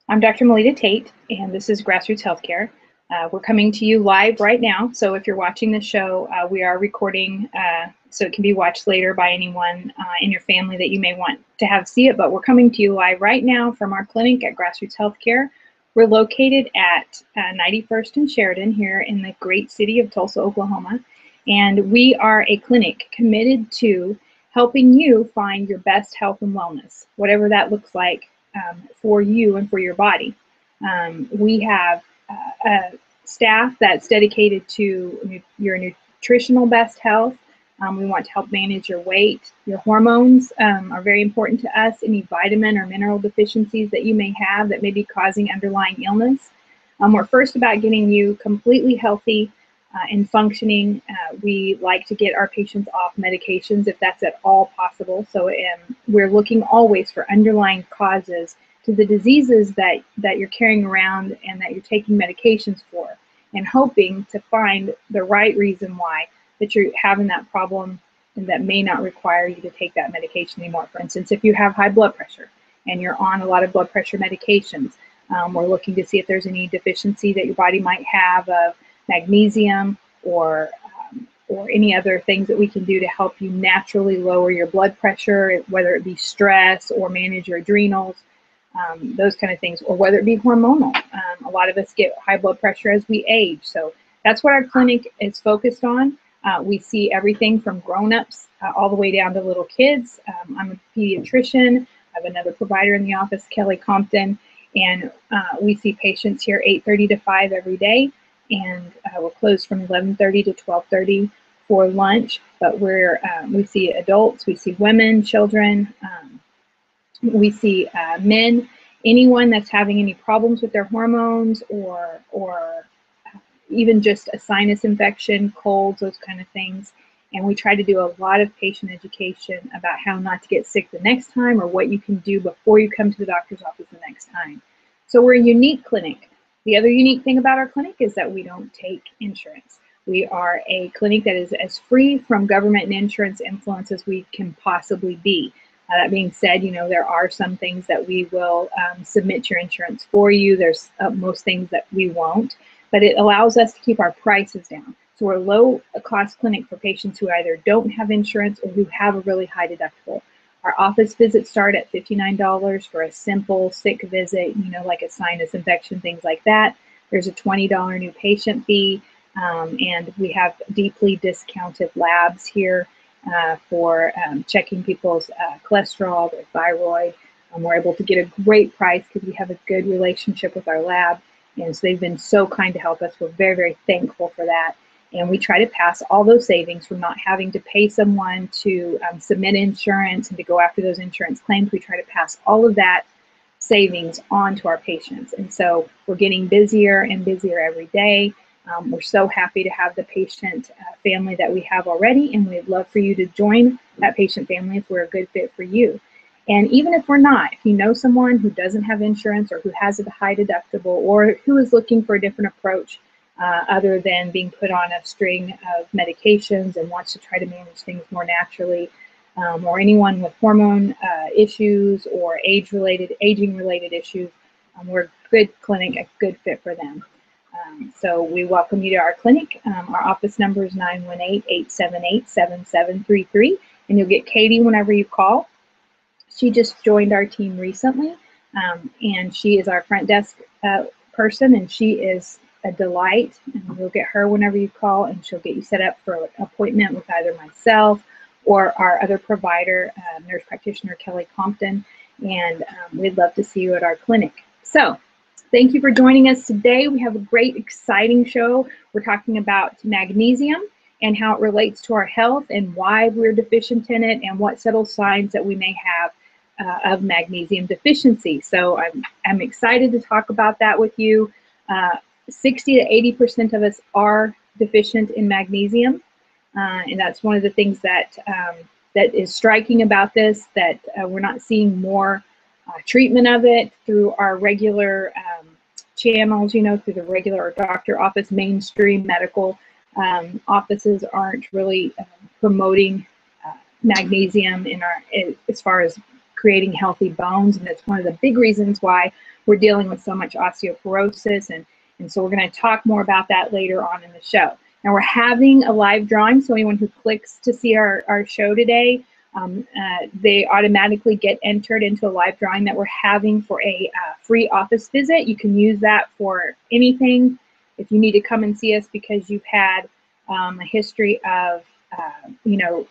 I'm Dr. Melita Tate, and this is Grassroots Healthcare. We're coming to you live right now, so if you're watching the show, we are recording so it can be watched later by anyone in your family that you may want to have see it, but we're coming to you live right now from our clinic at Grassroots Healthcare. We're located at 91st and Sheridan here in the great city of Tulsa, Oklahoma, and we are a clinic committed to helping you find your best health and wellness, whatever that looks like for you and for your body. We have a staff that's dedicated to your nutritional best health. We want to help manage your weight. Your hormones are very important to us. Any vitamin or mineral deficiencies that you may have that may be causing underlying illness. We're first about getting you completely healthy and functioning. We like to get our patients off medications if that's at all possible. So we're looking always for underlying causes to the diseases that you're carrying around and that you're taking medications for, and hoping to find the right reason why that you're having that problem and that may not require you to take that medication anymore. For instance, if you have high blood pressure and you're on a lot of blood pressure medications, we're looking to see if there's any deficiency that your body might have of magnesium or any other things that we can do to help you naturally lower your blood pressure, whether it be stress or manage your adrenals, those kind of things, or whether it be hormonal. A lot of us get high blood pressure as we age, so that's what our clinic is focused on. We see everything from grown-ups all the way down to little kids. I'm a pediatrician. I have another provider in the office, Kelly Compton, and we see patients here 8:30 to 5 every day. And we're closed from 11:30 to 12:30 for lunch. But we see adults, we see women, children, we see men, anyone that's having any problems with their hormones or even just a sinus infection, colds, those kind of things. And we try to do a lot of patient education about how not to get sick the next time or what you can do before you come to the doctor's office the next time. So we're a unique clinic. The other unique thing about our clinic is that we don't take insurance. We are a clinic that is as free from government and insurance influence as we can possibly be. That being said, there are some things that we will submit your insurance for you. There's most things that we won't, but it allows us to keep our prices down. So we're a low-cost clinic for patients who either don't have insurance or who have a really high deductible. Our office visits start at $59 for a simple sick visit, like a sinus infection, things like that. There's a $20 new patient fee, and we have deeply discounted labs here for checking people's cholesterol, their thyroid. We're able to get a great price because we have a good relationship with our lab, and so they've been so kind to help us. We're very, very thankful for that. And we try to pass all those savings from not having to pay someone to submit insurance and to go after those insurance claims. We try to pass all of that savings on to our patients. And so we're getting busier and busier every day. We're so happy to have the patient family that we have already, and we'd love for you to join that patient family if we're a good fit for you. And even if we're not, if you know someone who doesn't have insurance or who has a high deductible or who is looking for a different approach, other than being put on a string of medications and wants to try to manage things more naturally, or anyone with hormone issues or aging-related issues, we're a good clinic, a good fit for them. So we welcome you to our clinic. Our office number is 918-878-7733, and you'll get Katie whenever you call. She just joined our team recently, and she is our front desk person, and she is a delight, and you'll get her whenever you call, and she'll get you set up for an appointment with either myself or our other provider, nurse practitioner Kelly Compton, and we'd love to see you at our clinic. So thank you for joining us today. We have a great, exciting show. We're talking about magnesium and how it relates to our health and why we're deficient in it and what subtle signs that we may have of magnesium deficiency. So I'm excited to talk about that with you. 60 to 80% of us are deficient in magnesium, and that's one of the things that that is striking about this, that we're not seeing more treatment of it through our regular channels, through the regular doctor office. Mainstream medical offices aren't really promoting magnesium as far as creating healthy bones, and it's one of the big reasons why we're dealing with so much osteoporosis, and so we're going to talk more about that later on in the show. Now we're having a live drawing, so anyone who clicks to see our show today, they automatically get entered into a live drawing that we're having for a free office visit. You can use that for anything. If you need to come and see us because you've had a history of, you know,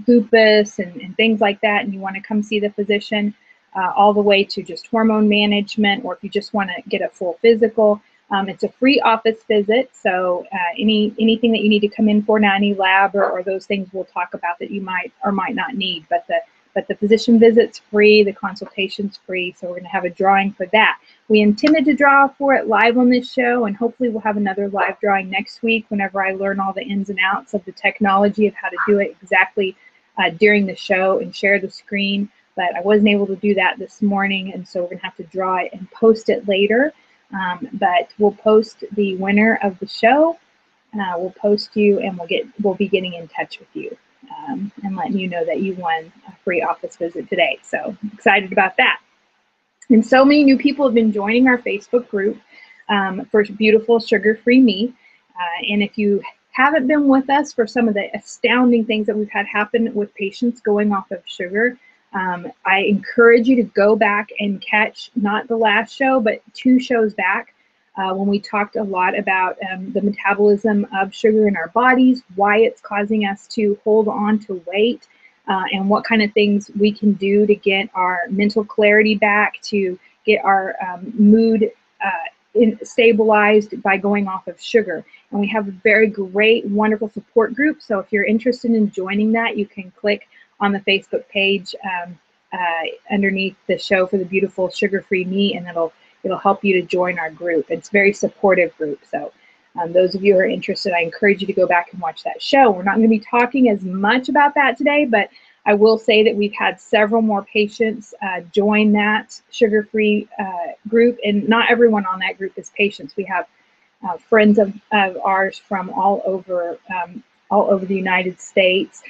lupus and things like that, and you want to come see the physician, all the way to just hormone management, or if you just want to get a full physical. It's a free office visit, so anything that you need to come in for now, any lab or those things we'll talk about that you might or might not need. But the physician visit's free, the consultation's free, so we're going to have a drawing for that. We intended to draw for it live on this show, and hopefully we'll have another live drawing next week whenever I learn all the ins and outs of the technology of how to do it exactly during the show and share the screen. But I wasn't able to do that this morning, and so we're going to have to draw it and post it later. But we'll post the winner of the show. We'll post you, and we'll be getting in touch with you and letting you know that you won a free office visit today. So excited about that. And so many new people have been joining our Facebook group for Beautiful Sugar-Free Me. And if you haven't been with us for some of the astounding things that we've had happen with patients going off of sugar, I encourage you to go back and catch not the last show, but 2 shows back when we talked a lot about the metabolism of sugar in our bodies, why it's causing us to hold on to weight, and what kind of things we can do to get our mental clarity back, to get our mood stabilized by going off of sugar. And we have a very great, wonderful support group. So if you're interested in joining that, you can click on the Facebook page underneath the show for the Beautiful Sugar-Free Me, and it'll help you to join our group. It's a very supportive group. So those of you who are interested, I encourage you to go back and watch that show. We're not going to be talking as much about that today, but I will say that we've had several more patients join that sugar-free group, and not everyone on that group is patients. We have friends of ours from all over the United States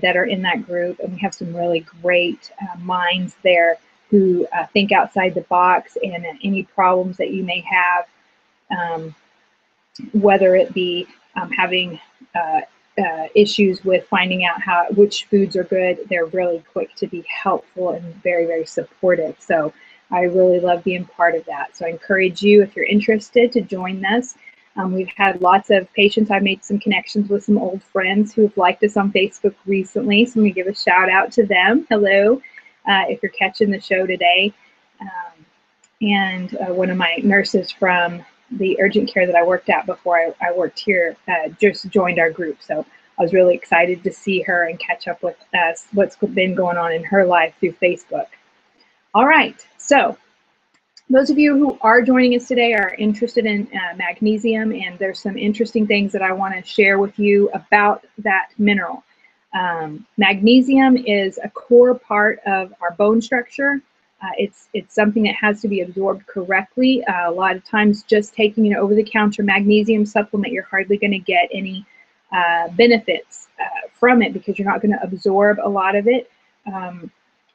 that are in that group, and we have some really great minds there who think outside the box, and any problems that you may have, whether it be having issues with finding out which foods are good, they're really quick to be helpful and very, very supportive. So I really love being part of that. So I encourage you, if you're interested, to join this. We've had lots of patients. I've made some connections with some old friends who have liked us on Facebook recently, so let me give a shout out to them. Hello, if you're catching the show today. And one of my nurses from the urgent care that I worked at before I worked here just joined our group. So I was really excited to see her and catch up with us, what's been going on in her life through Facebook. All right, so those of you who are joining us today are interested in magnesium, and there's some interesting things that I want to share with you about that mineral. Magnesium is a core part of our bone structure. It's something that has to be absorbed correctly. A lot of times just taking an over-the-counter magnesium supplement, you're hardly going to get any benefits from it because you're not going to absorb a lot of it.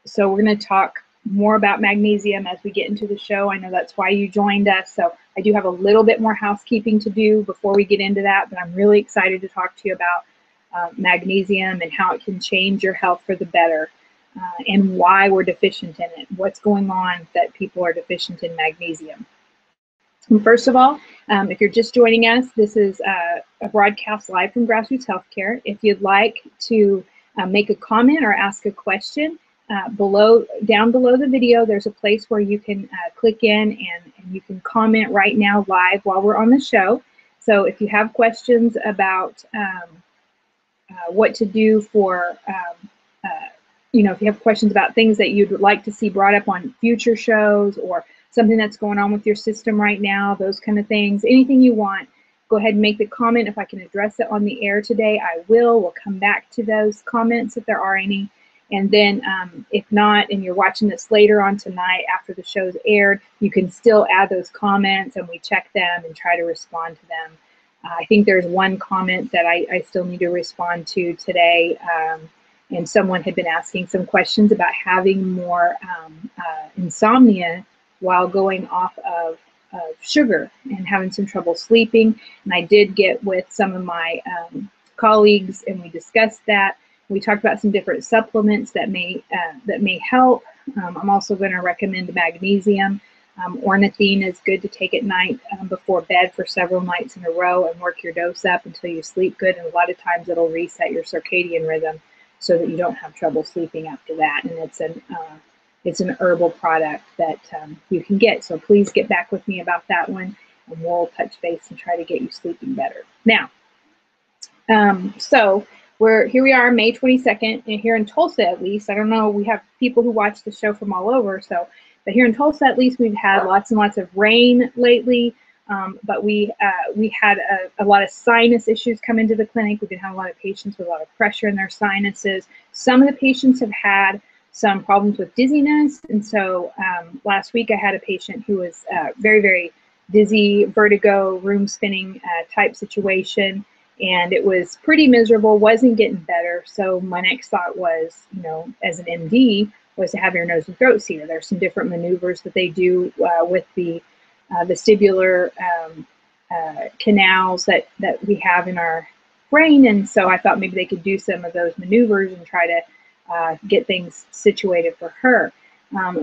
So we're going to talk more about magnesium as we get into the show. I know that's why you joined us. So I do have a little bit more housekeeping to do before we get into that, but I'm really excited to talk to you about magnesium and how it can change your health for the better, and why we're deficient in it, what's going on that people are deficient in magnesium. And first of all, if you're just joining us, this is a broadcast live from Grassroots Healthcare. If you'd like to make a comment or ask a question, down below the video, there's a place where you can click in and you can comment right now live while we're on the show. So if you have questions about what to do for, if you have questions about things that you'd like to see brought up on future shows, or something that's going on with your system right now, those kind of things, anything you want, go ahead and make the comment. If I can address it on the air today, I will. We'll come back to those comments if there are any. And then if not, and you're watching this later on tonight after the show's aired, you can still add those comments and we check them and try to respond to them. I think there's one comment that I still need to respond to today. and someone had been asking some questions about having more insomnia while going off of sugar and having some trouble sleeping. And I did get with some of my colleagues, and we discussed that. We talked about some different supplements that may help. I'm also going to recommend magnesium. Ornithine is good to take at night before bed for several nights in a row and work your dose up until you sleep good. And a lot of times it'll reset your circadian rhythm so that you don't have trouble sleeping after that. And it's an herbal product that you can get. So please get back with me about that one, and we'll touch base and try to get you sleeping better. Now, so here we are, May 22nd, and here in Tulsa, at least, I don't know, we have people who watch the show from all over, but here in Tulsa, at least, we've had lots and lots of rain lately, but we had a lot of sinus issues come into the clinic. We've been having a lot of patients with a lot of pressure in their sinuses. Some of the patients have had some problems with dizziness, and so last week I had a patient who was very, very dizzy, vertigo, room spinning type situation, and it was pretty miserable, wasn't getting better. So my next thought was, as an MD, was to have your nose and throat seated. There's some different maneuvers that they do with the vestibular canals that we have in our brain, and so I thought maybe they could do some of those maneuvers and try to get things situated for her.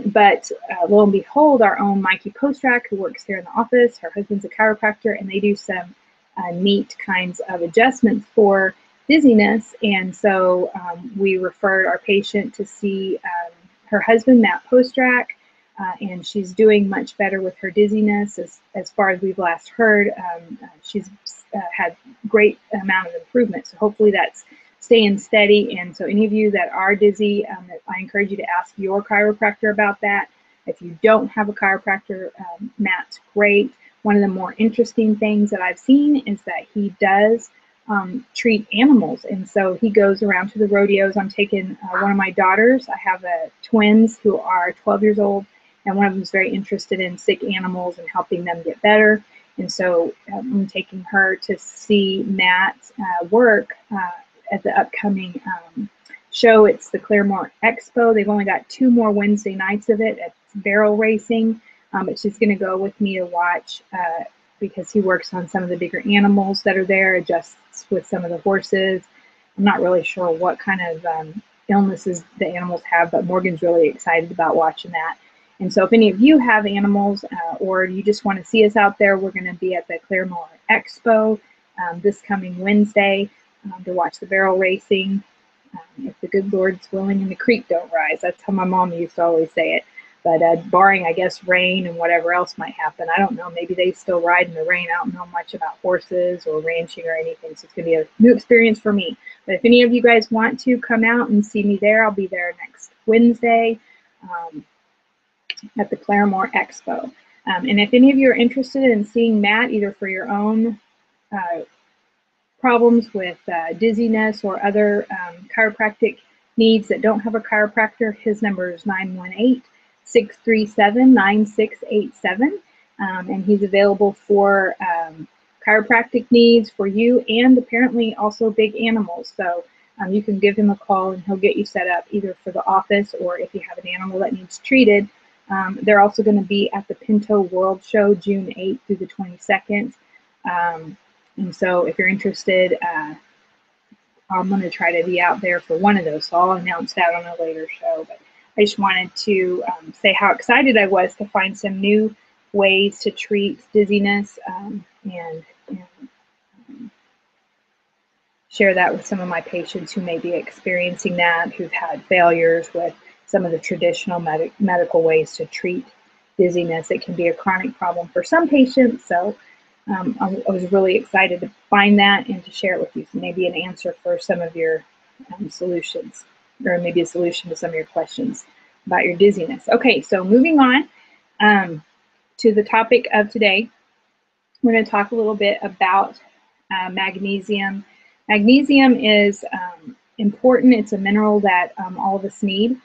But lo and behold, our own Mikey Postrak, who works here in the office, her husband's a chiropractor, and they do some neat kinds of adjustments for dizziness. And so we referred our patient to see her husband, Matt Postrak, and she's doing much better with her dizziness. As far as we've last heard, she's had great amount of improvement. So hopefully that's staying steady. And so any of you that are dizzy, I encourage you to ask your chiropractor about that. If you don't have a chiropractor, Matt's great. One of the more interesting things that I've seen is that he does treat animals. And so he goes around to the rodeos. I'm taking one of my daughters. I have twins who are 12 years old, and one of them is very interested in sick animals and helping them get better. And so I'm taking her to see Matt work at the upcoming show. It's the Claremont Expo. They've only got 2 more Wednesday nights of it. It's barrel racing. But she's going to go with me to watch because he works on some of the bigger animals that are there, adjusts with some of the horses. I'm not really sure what kind of illnesses the animals have, but Morgan's really excited about watching that. And so if any of you have animals or you just want to see us out there, we're going to be at the Claremont Expo this coming Wednesday to watch the barrel racing. If the good Lord's willing and the creek don't rise. That's how my mom used to always say it. But barring, I guess, rain and whatever else might happen, I don't know. Maybe they still ride in the rain. I don't know much about horses or ranching or anything, so it's going to be a new experience for me. But if any of you guys want to come out and see me there, I'll be there next Wednesday at the Claremont Expo. And if any of you are interested in seeing Matt, either for your own problems with dizziness or other chiropractic needs that don't have a chiropractor, his number is 918-637-9687, and he's available for chiropractic needs for you and apparently also big animals. So you can give him a call and he'll get you set up either for the office or if you have an animal that needs treated. They're also going to be at the Pinto World Show June 8th through the 22nd. And so if you're interested, I'm going to try to be out there for one of those. So I'll announce that on a later show. But I just wanted to say how excited I was to find some new ways to treat dizziness and share that with some of my patients who may be experiencing that, who've had failures with some of the traditional medical ways to treat dizziness. It can be a chronic problem for some patients. So I was really excited to find that and to share it with you. So maybe an answer for some of your solutions, or maybe a solution to some of your questions about your dizziness. Okay, so moving on to the topic of today, we're going to talk a little bit about magnesium. Magnesium is important. It's a mineral that all of us need.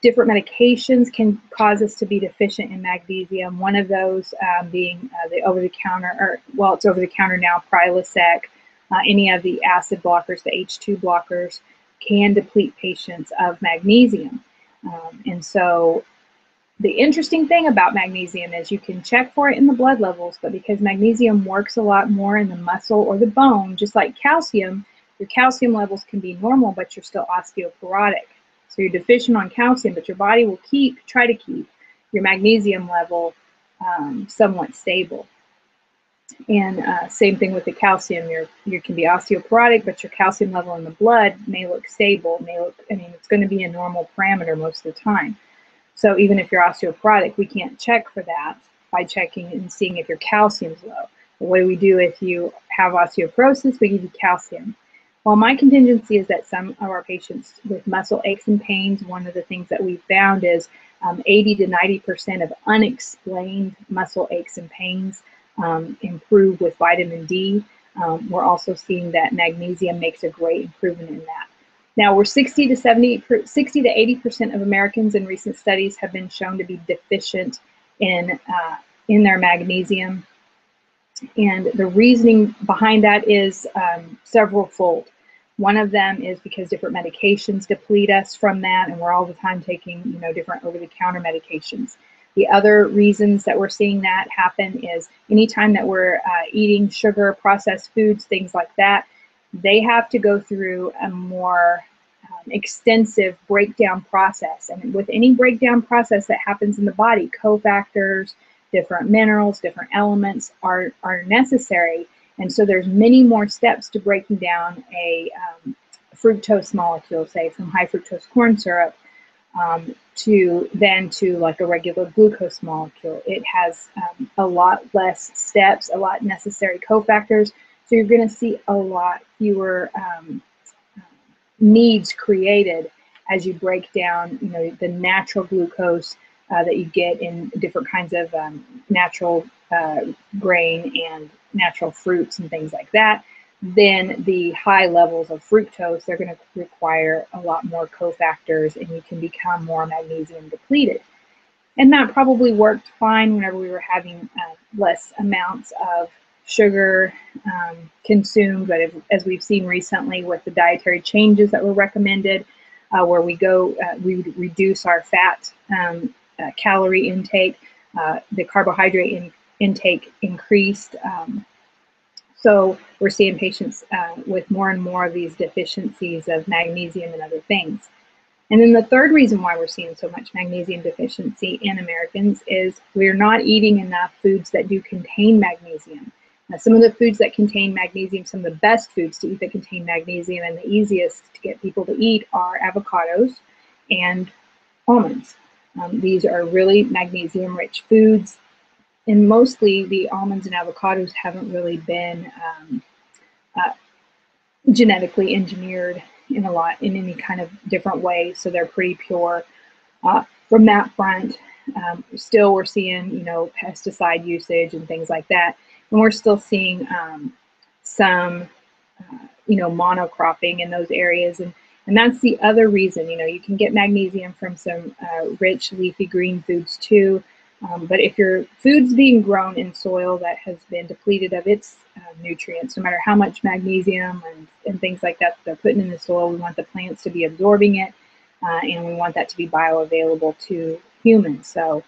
Different medications can cause us to be deficient in magnesium. One of those being the over-the-counter, or well, it's over-the-counter now, Prilosec, any of the acid blockers, the H2 blockers. can deplete patients of magnesium. And so the interesting thing about magnesium is you can check for it in the blood levels, but because magnesium works a lot more in the muscle or the bone, just like calcium, your calcium levels can be normal, but you're still osteoporotic. So you're deficient on calcium, but your body will try to keep your magnesium level somewhat stable. And same thing with the calcium. You can be osteoporotic, but your calcium level in the blood may look stable. It's going to be a normal parameter most of the time. So even if you're osteoporotic, we can't check for that by checking and seeing if your calcium's low. The way we do if you have osteoporosis, we give you calcium. While my contingency is that some of our patients with muscle aches and pains, one of the things that we found is 80 to 90% of unexplained muscle aches and pains improve with vitamin D. We're also seeing that magnesium makes a great improvement in that. Now, we're 60 to 80% of Americans in recent studies have been shown to be deficient in their magnesium. And the reasoning behind that is several-fold. One of them is because different medications deplete us from that, and we're all the time taking, different over-the-counter medications. The other reasons that we're seeing that happen is anytime that we're eating sugar, processed foods, things like that, they have to go through a more extensive breakdown process. And with any breakdown process that happens in the body, cofactors, different minerals, different elements are necessary. And so there's many more steps to breaking down a fructose molecule, say from high fructose corn syrup, to like a regular glucose molecule. It has a lot less steps, a lot necessary cofactors. So you're going to see a lot fewer needs created as you break down, the natural glucose that you get in different kinds of natural grain and natural fruits and things like that. Then the high levels of fructose, they're going to require a lot more cofactors, and you can become more magnesium depleted. And that probably worked fine whenever we were having less amounts of sugar consumed, but as we've seen recently with the dietary changes that were recommended, where we reduce our fat calorie intake, the carbohydrate intake increased. So we're seeing patients with more and more of these deficiencies of magnesium and other things. And then the third reason why we're seeing so much magnesium deficiency in Americans is we're not eating enough foods that do contain magnesium. Now, some of the foods that contain magnesium, some of the best foods to eat that contain magnesium and the easiest to get people to eat are avocados and almonds. These are really magnesium-rich foods, and mostly the almonds and avocados haven't really been genetically engineered in any kind of different way, so they're pretty pure. From that front, still we're seeing, pesticide usage and things like that. And we're still seeing some, monocropping in those areas. And that's the other reason, you can get magnesium from some rich leafy green foods too. But if your food's being grown in soil that has been depleted of its nutrients, no matter how much magnesium and things like that they're putting in the soil, we want the plants to be absorbing it, and we want that to be bioavailable to humans. So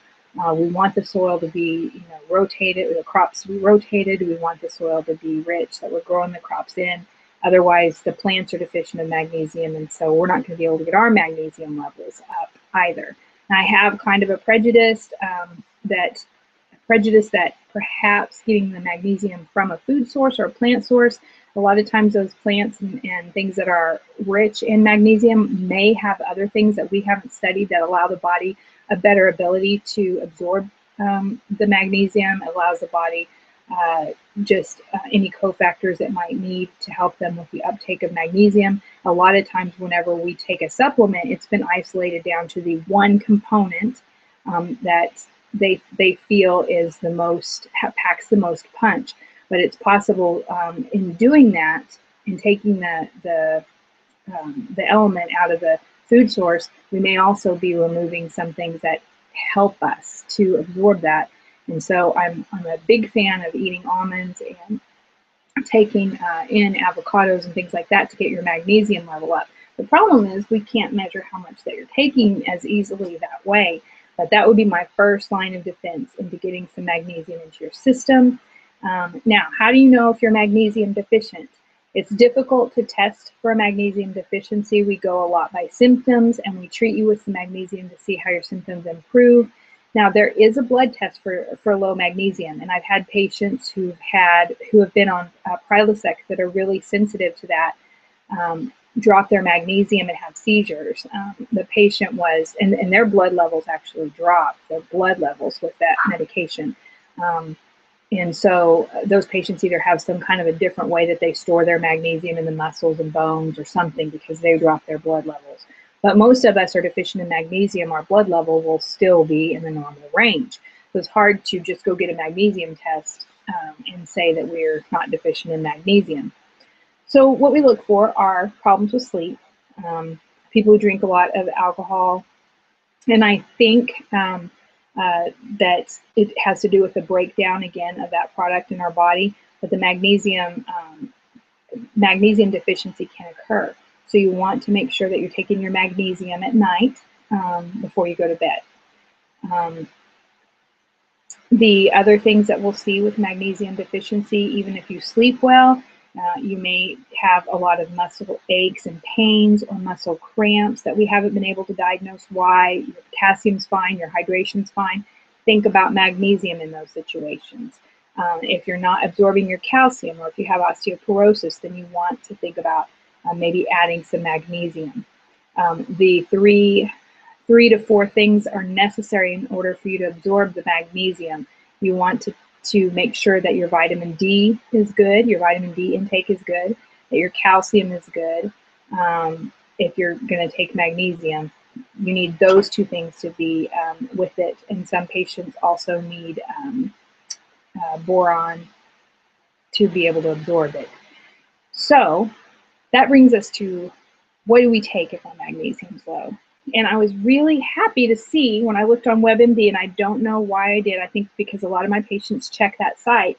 we want the soil to be, rotated, the crops to be rotated. We want the soil to be rich, that we're growing the crops in. Otherwise, the plants are deficient of magnesium, and so we're not going to be able to get our magnesium levels up either. And I have kind of a prejudice that perhaps getting the magnesium from a food source or a plant source, a lot of times those plants and things that are rich in magnesium may have other things that we haven't studied that allow the body a better ability to absorb the magnesium. It allows the body any cofactors it might need to help them with the uptake of magnesium. A lot of times whenever we take a supplement, it's been isolated down to the one component that they feel is the most, packs the most punch. But it's possible in doing that, in taking the element out of the food source, we may also be removing some things that help us to absorb that. And so I'm a big fan of eating almonds and taking in avocados and things like that to get your magnesium level up. The problem is we can't measure how much that you're taking as easily that way. But that would be my first line of defense into getting some magnesium into your system. Now, how do you know if you're magnesium deficient? It's difficult to test for a magnesium deficiency. We go a lot by symptoms, and we treat you with some magnesium to see how your symptoms improve. Now, there is a blood test for low magnesium, and I've had patients who have been on Prilosec that are really sensitive to that, drop their magnesium and have seizures. The patient was, and their blood levels actually dropped, their blood levels with that medication. And so those patients either have some kind of a different way that they store their magnesium in the muscles and bones or something, because they drop their blood levels. But most of us are deficient in magnesium. Our blood level will still be in the normal range. So it's hard to just go get a magnesium test and say that we're not deficient in magnesium. So what we look for are problems with sleep, people who drink a lot of alcohol, and I think that it has to do with the breakdown, again, of that product in our body, but the magnesium deficiency can occur. So you want to make sure that you're taking your magnesium at night before you go to bed. The other things that we'll see with magnesium deficiency, even if you sleep well, you may have a lot of muscle aches and pains or muscle cramps that we haven't been able to diagnose why. Your potassium's fine, your hydration's fine. Think about magnesium in those situations. If you're not absorbing your calcium, or if you have osteoporosis, then you want to think about maybe adding some magnesium. The three to four things are necessary in order for you to absorb the magnesium. You want to make sure that your vitamin D is good, your vitamin D intake is good, that your calcium is good. If you're going to take magnesium, you need those two things to be with it. And some patients also need boron to be able to absorb it. So that brings us to, what do we take if our magnesium's low? And I was really happy to see when I looked on WebMD, and I don't know why I did, I think because a lot of my patients check that site,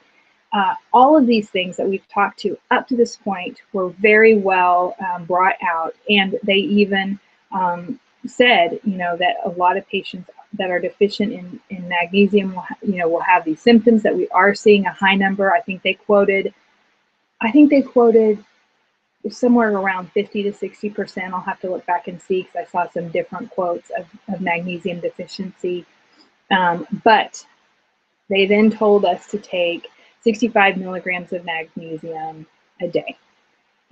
all of these things that we've talked to up to this point were very well brought out, and they even said, that a lot of patients that are deficient in magnesium will have these symptoms, that we are seeing a high number. I think they quoted somewhere around 50 to 60%. I'll have to look back and see, because I saw some different quotes of magnesium deficiency. But they then told us to take 65 milligrams of magnesium a day.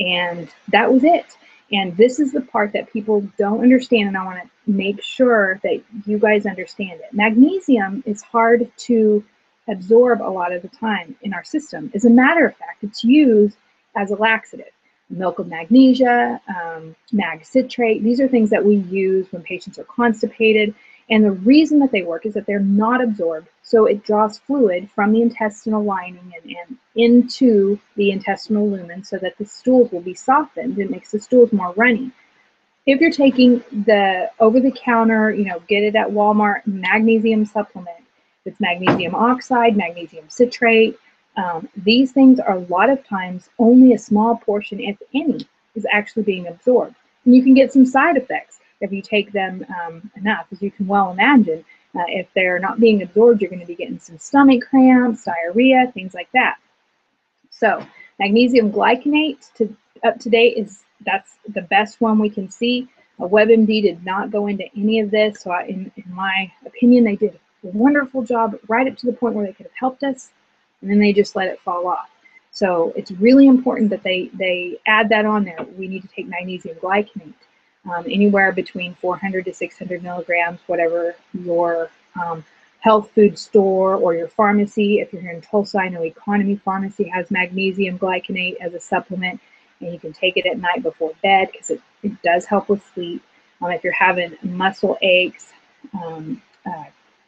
And that was it. And this is the part that people don't understand, and I want to make sure that you guys understand it. Magnesium is hard to absorb a lot of the time in our system. As a matter of fact, it's used as a laxative. Milk of magnesia, mag citrate, these are things that we use when patients are constipated. And the reason that they work is that they're not absorbed. So it draws fluid from the intestinal lining and into the intestinal lumen, so that the stools will be softened. It makes the stools more runny. If you're taking the over-the-counter, get it at Walmart, magnesium supplement, it's magnesium oxide, magnesium citrate, these things are a lot of times only a small portion, if any, is actually being absorbed. And you can get some side effects if you take them enough, as you can well imagine. If they're not being absorbed, you're going to be getting some stomach cramps, diarrhea, things like that. So magnesium glycinate, up to date, that's the best one we can see. WebMD did not go into any of this, so in my opinion, they did a wonderful job right up to the point where they could have helped us, and then they just let it fall off. So it's really important that they add that on there. We need to take magnesium glycinate, anywhere between 400 to 600 milligrams, whatever your health food store or your pharmacy. If you're here in Tulsa, I know Economy Pharmacy has magnesium glycinate as a supplement, and you can take it at night before bed, because it does help with sleep. If you're having muscle aches,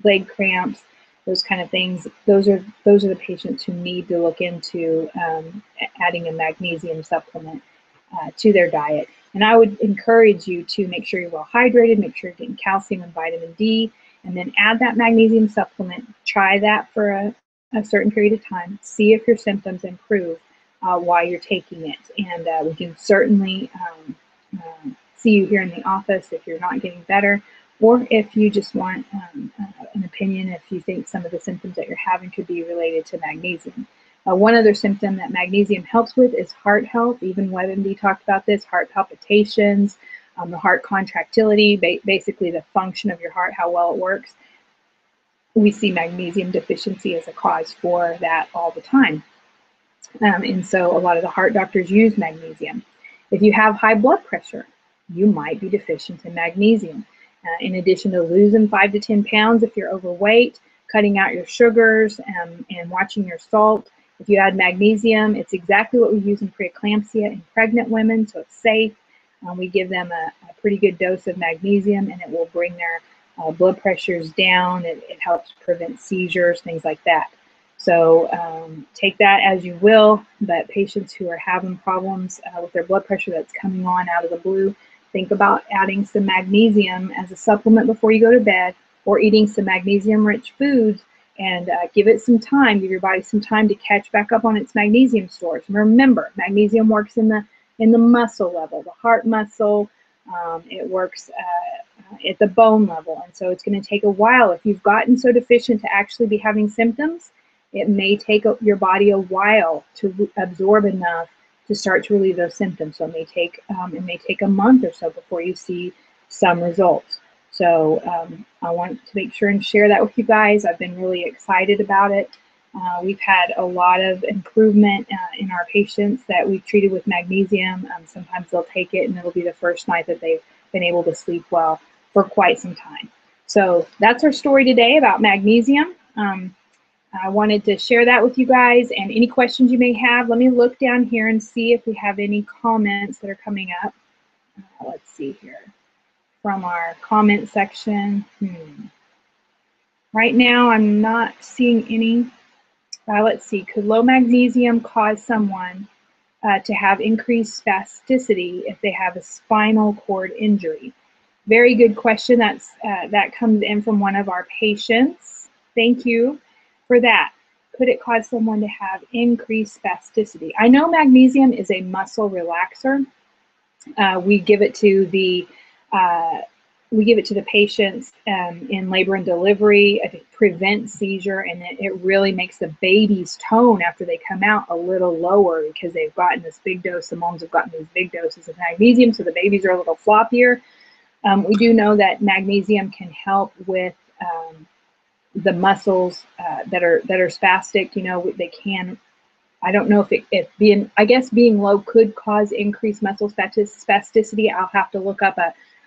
leg cramps, those kind of things, those are the patients who need to look into adding a magnesium supplement to their diet. And I would encourage you to make sure you're well hydrated, make sure you're getting calcium and vitamin D, and then add that magnesium supplement. Try that for a certain period of time. See if your symptoms improve while you're taking it. And we can certainly see you here in the office if you're not getting better, or if you just want an opinion if you think some of the symptoms that you're having could be related to magnesium. One other symptom that magnesium helps with is heart health. Even WebMD talked about this, heart palpitations, the heart contractility, basically the function of your heart, how well it works. We see magnesium deficiency as a cause for that all the time. And so a lot of the heart doctors use magnesium. If you have high blood pressure, you might be deficient in magnesium. In addition to losing 5 to 10 pounds if you're overweight, cutting out your sugars and watching your salt. If you add magnesium, it's exactly what we use in preeclampsia in pregnant women, so it's safe. We give them a pretty good dose of magnesium, and it will bring their blood pressures down. It helps prevent seizures, things like that. So take that as you will, but patients who are having problems with their blood pressure that's coming on out of the blue, think about adding some magnesium as a supplement before you go to bed, or eating some magnesium-rich foods, and give it some time, give your body some time to catch back up on its magnesium stores. And remember, magnesium works in the muscle level, the heart muscle. It works at the bone level, and so it's going to take a while. If you've gotten so deficient to actually be having symptoms, it may take your body a while to absorb enough to start to relieve those symptoms. So it may take a month or so before you see some results. So I want to make sure and share that with you guys. I've been really excited about it. We've had a lot of improvement in our patients that we've treated with magnesium. Sometimes they'll take it and it'll be the first night that they've been able to sleep well for quite some time. So that's our story today about magnesium. I wanted to share that with you guys, and any questions you may have, let me look down here and see if we have any comments that are coming up. Let's see here from our comment section. Right now I'm not seeing any. Let's see, could low magnesium cause someone to have increased spasticity if they have a spinal cord injury? Very good question. That comes in from one of our patients. Thank you for that. Could it cause someone to have increased spasticity? I know magnesium is a muscle relaxer. We give it to the patients in labor and delivery. It prevents seizure, and it really makes the baby's tone after they come out a little lower because they've gotten this big dose. The moms have gotten these big doses of magnesium, so the babies are a little floppier. We do know that magnesium can help with the muscles that are spastic. You know, they can. I don't know if being low could cause increased muscle spasticity. I'll have to look up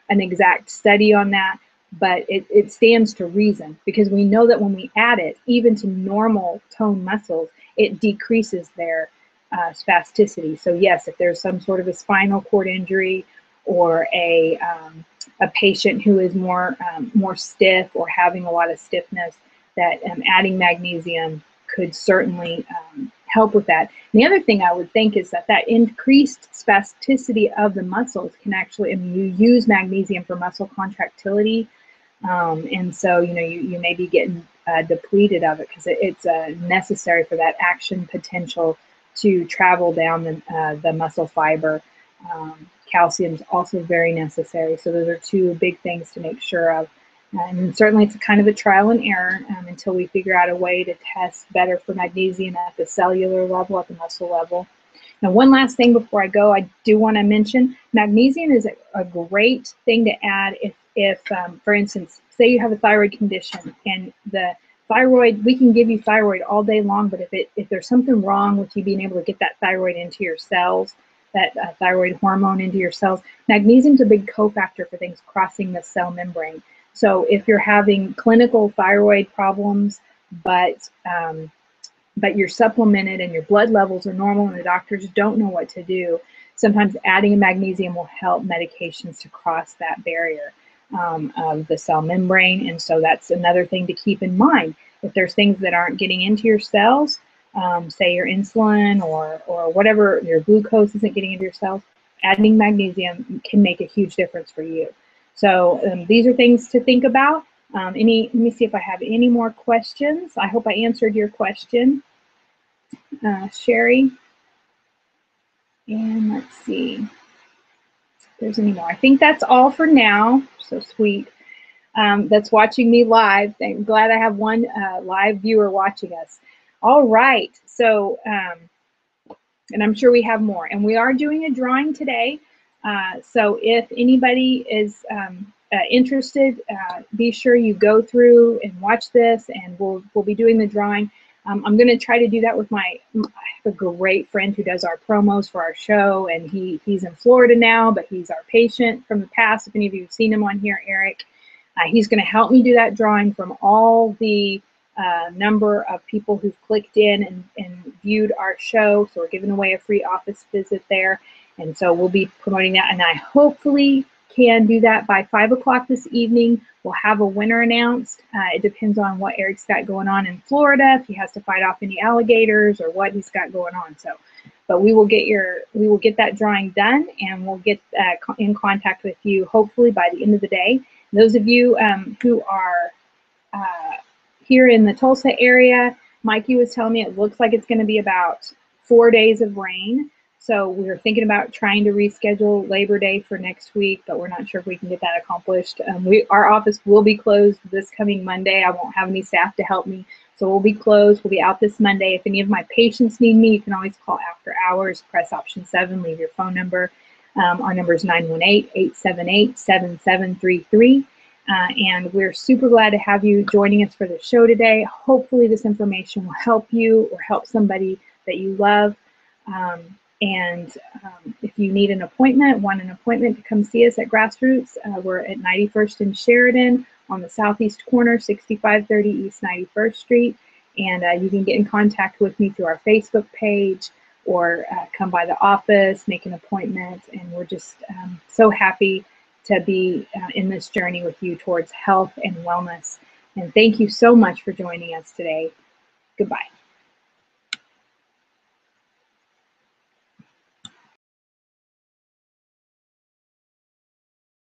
an exact study on that, but it stands to reason, because we know that when we add it, even to normal tone muscles, it decreases their spasticity. So yes, if there's some sort of a spinal cord injury, or a patient who is more stiff or having a lot of stiffness, that adding magnesium could certainly help with that. And the other thing I would think is that increased spasticity of the muscles can actually, I mean, you use magnesium for muscle contractility, and so you may be getting depleted of it, because it's necessary for that action potential to travel down the muscle fiber. Calcium is also very necessary. So those are two big things to make sure of. And certainly it's kind of a trial and error until we figure out a way to test better for magnesium at the cellular level, at the muscle level. Now, one last thing before I go, I do want to mention magnesium is a great thing to add if for instance, say you have a thyroid condition, and the thyroid, we can give you thyroid all day long, but if there's something wrong with you being able to get that thyroid into your cells, that thyroid hormone into your cells, magnesium is a big cofactor for things crossing the cell membrane. So if you're having clinical thyroid problems, but you're supplemented and your blood levels are normal and the doctors don't know what to do, sometimes adding magnesium will help medications to cross that barrier of the cell membrane. And so that's another thing to keep in mind. If there's things that aren't getting into your cells, say your insulin or whatever, your glucose isn't getting into your cells, adding magnesium can make a huge difference for you. So these are things to think about. Let me see if I have any more questions. I hope I answered your question, Sherry. And let's see. there's any more. I think that's all for now. So sweet. That's watching me live. I'm glad I have one live viewer watching us. All right. So, and I'm sure we have more. And we are doing a drawing today. So if anybody is interested, be sure you go through and watch this, and we'll be doing the drawing. I'm going to try to do that with I have a great friend who does our promos for our show, and he's in Florida now, but he's our patient from the past. If any of you have seen him on here, Eric, he's going to help me do that drawing from all the number of people who've clicked in and viewed our show. So we're giving away a free office visit there. And so we'll be promoting that, and I hopefully can do that by 5 o'clock this evening. We'll have a winner announced. It depends on what Eric's got going on in Florida, if he has to fight off any alligators or what he's got going on. So, but we will get that drawing done, and we'll get in contact with you hopefully by the end of the day. Those of you who are here in the Tulsa area, Mikey was telling me it looks like it's going to be about 4 days of rain. So we were thinking about trying to reschedule Labor Day for next week, but we're not sure if we can get that accomplished. Our office will be closed this coming Monday. I won't have any staff to help me, so we'll be closed. We'll be out this Monday. If any of my patients need me, you can always call after hours, press option 7, leave your phone number. Our number is 918-878-7733. And we're super glad to have you joining us for the show today. Hopefully this information will help you or help somebody that you love. If you need an appointment, want an appointment to come see us at Grassroots, we're at 91st and Sheridan on the southeast corner, 6530 East 91st Street. And you can get in contact with me through our Facebook page or come by the office, make an appointment. And we're just so happy to be in this journey with you towards health and wellness. And thank you so much for joining us today. Goodbye.